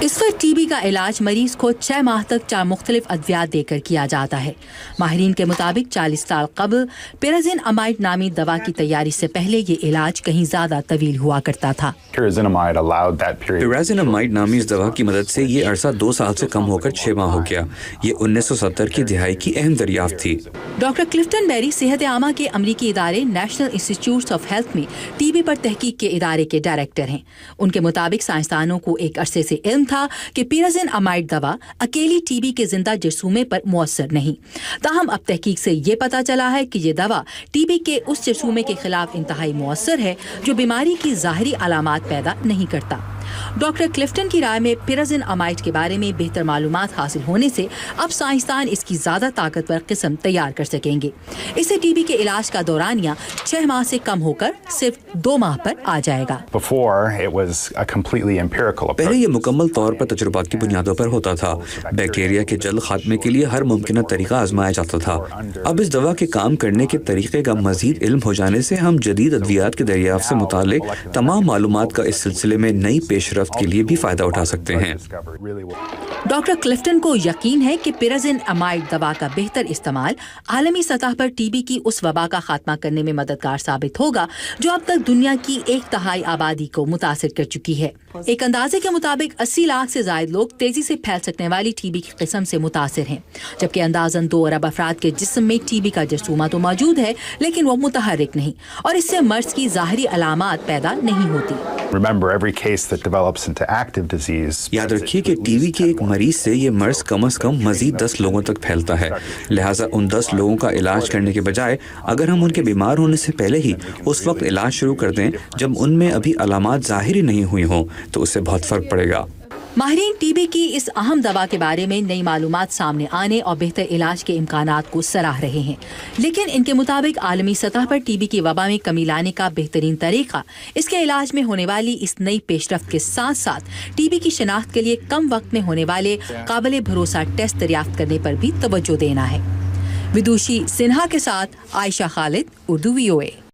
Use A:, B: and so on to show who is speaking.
A: इस वक्त टीबी का इलाज मरीज को 6 माह तक 4 मुख्तलिफ अद्वियात देकर किया जाता है। माहिरीन के मुताबिक 40 साल कबल पिराजिनामाइड नामी दवा की तैयारी से पहले ये इलाज कहीं ज्यादा तवील हुआ करता था।
B: पिराजिनामाइड नामी इस दवा की मदद से ये अरसा 2 साल से कम होकर 6 माह हो गया। ये 1970 की दिहाई की अहम दरियाफ्त थी।
A: डॉक्टर क्लिफ्टन बेरी सेहत आमा के अमरीकी इदारे नेशनल इंस्टीट्यूट ऑफ हेल्थ में टीबी पर तहकीक के इदारे के डायरेक्टर हैं। उनके मुताबिक साइंसदानों को एक अरसे से इल्म था कि पिराजिनामाइड दवा अकेली टीबी के जिंदा जरसूमे पर मुअस्सर नहीं। ताहम अब तहकीक से ये पता चला है कि ये दवा टीबी के उस जरसूमे के खिलाफ इंतहाई मुअस्सर है जो बीमारी की ज़ाहिरी अलामात पैदा नहीं करता। डॉक्टर क्लिफ्टन की राय में पिराजिनामाइड के बारे में बेहतर मालूमात हासिल होने से अब साइंसदान इसकी ज्यादा ताकतवर किस्म तैयार कर सकेंगे। इससे टीबी के इलाज का दौरानिया 6 माह से कम होकर सिर्फ 2 माह पर आ जाएगा।
B: पहले ये मुकम्मल तौर पर तजुर्बात की बुनियादों पर होता था। बैक्टीरिया के जल्द खात्मे के लिए हर मुमकिन तरीका आजमाया जाता था। अब इस दवा के काम करने के तरीके का मजीद इल्म हो जाने से हम जदीद अद्वियात के दरियाफ्त से मुतालिक तमाम मालूमात का इस सिलसिले में नई पेशरफ्त के लिए भी फायदा उठा सकते हैं।
A: डॉक्टर क्लिफ्टन को यकीन है कि पिराजिनामाइड दवा का बेहतर इस्तेमाल आलमी सतह पर टीबी की उस वबा का खात्मा करने में मददगार साबित होगा जो अब तक दुनिया की 1/3 आबादी को मुतासिर कर चुकी है। एक अंदाजे के मुताबिक 80 लाख से ज्यादा लोग तेजी से फैल सकने वाली टीबी की किस्म से मुतासिर हैं, जबकि अंदाजन 2 अरब अफराद के जिस्म में टीबी का जरसूमा तो मौजूद है लेकिन वो मुतहर्रिक नहीं और इससे मर्ज की ज़ाहिरी अलामात पैदा नहीं होती।
B: याद रखिए कि टीबी के एक मरीज से ये मर्ज कम से कम मजीद 10 लोगों तक फैलता है। लिहाजा उन 10 लोगों का इलाज करने के बजाय अगर हम उनके बीमार होने से पहले ही उस वक्त इलाज शुरू कर दें जब उनमें अभी अलामात जाहिर नहीं हुई हों तो उससे बहुत फर्क पड़ेगा।
A: माहिरीन टीबी की इस अहम दवा के बारे में नई मालूमात सामने आने और बेहतर इलाज के इम्कानात को सराह रहे हैं, लेकिन इनके मुताबिक आलमी सतह पर टीबी की वबा में कमी लाने का बेहतरीन तरीका इसके इलाज में होने वाली इस नई पेशरफ्त के साथ साथ टीबी की शनाख्त के लिए कम वक्त में होने वाले काबिल भरोसा टेस्ट दरियाफ्त करने पर भी तवज्जो देना है। विदुषी सिन्हा के साथ आयशा खालिद, उर्दू VOA।